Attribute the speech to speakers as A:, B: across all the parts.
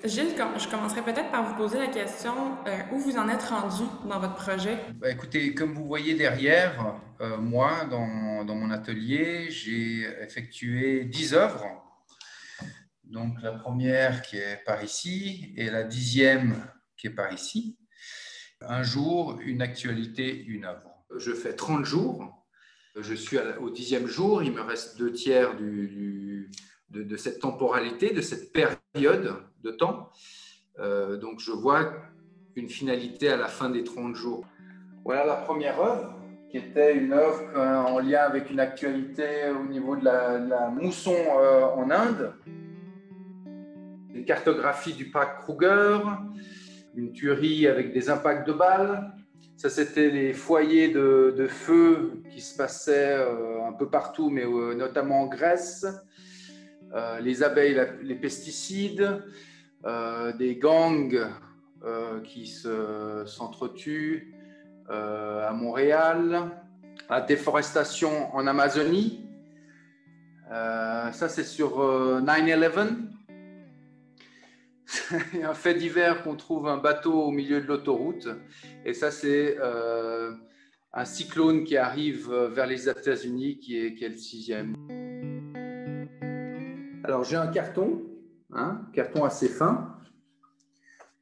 A: Gilles, je commencerai peut-être par vous poser la question où vous en êtes rendu dans votre projet.
B: Bah, écoutez, comme vous voyez derrière, moi, dans mon atelier, j'ai effectué 10 œuvres. Donc la première qui est par ici et la 10e qui est par ici. Un jour, une actualité, une œuvre. Je fais 30 jours. Je suis au 10e jour. Il me reste 2 tiers de cette temporalité, de cette période de temps. Donc je vois une finalité à la fin des 30 jours. Voilà la première œuvre, qui était une œuvre en lien avec une actualité au niveau de la mousson en Inde. Une cartographie du parc Kruger, une tuerie avec des impacts de balles. Ça, c'était les foyers de feu qui se passaient un peu partout, mais notamment en Grèce. Les abeilles, les pesticides, des gangs qui s'entretuent à Montréal, la déforestation en Amazonie. Ça, c'est sur 9/11. Il y a un fait divers qu'on trouve un bateau au milieu de l'autoroute. Et ça, c'est un cyclone qui arrive vers les États-Unis, qui est le 6e. Alors, j'ai un carton assez fin,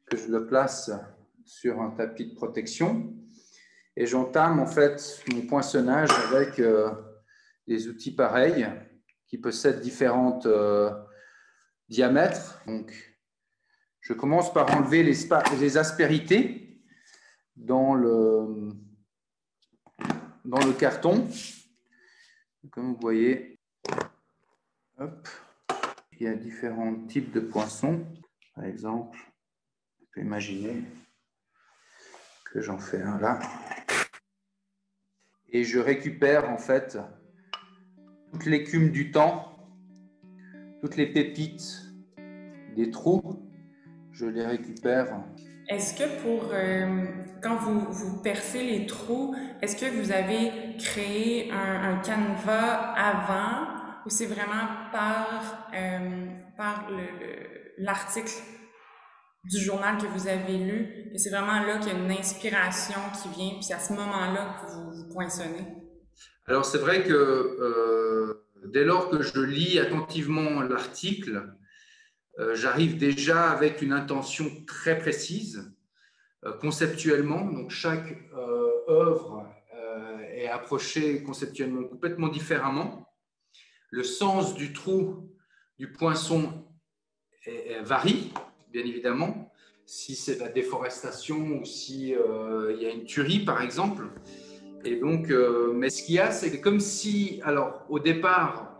B: que je le place sur un tapis de protection. Et j'entame en fait mon poinçonnage avec des outils pareils qui possèdent différents diamètres. Donc, je commence par enlever les aspérités dans le carton. Comme vous voyez, hop, il y a différents types de poinçons. Par exemple, on peut imaginer que j'en fais un là. Et je récupère en fait toute l'écume du temps, toutes les pépites des trous, je les récupère.
A: Est-ce que quand vous percez les trous, est-ce que vous avez créé un canevas avant ou c'est vraiment par l'article du journal que vous avez lu et c'est vraiment là qu'il y a une inspiration qui vient puis c'est à ce moment-là que vous poinçonnez?
B: Alors c'est vrai que dès lors que je lis attentivement l'article, j'arrive déjà avec une intention très précise, conceptuellement. Donc chaque œuvre est approchée conceptuellement complètement différemment. Le sens du trou du poinçon varie, bien évidemment. Si c'est de la déforestation ou si il y a une tuerie, par exemple. Et donc, mais ce qu'il y a, c'est comme si, alors au départ,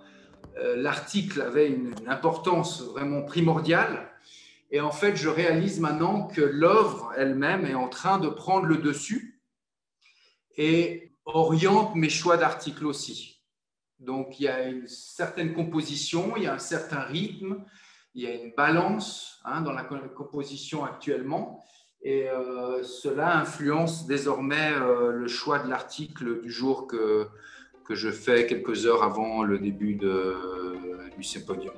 B: l'article avait une importance vraiment primordiale. Et en fait, je réalise maintenant que l'œuvre elle-même est en train de prendre le dessus et oriente mes choix d'articles aussi. Donc, il y a une certaine composition, il y a un certain rythme, il y a une balance dans la composition actuellement. Et cela influence désormais le choix de l'article du jour que je fais quelques heures avant le début du symposium.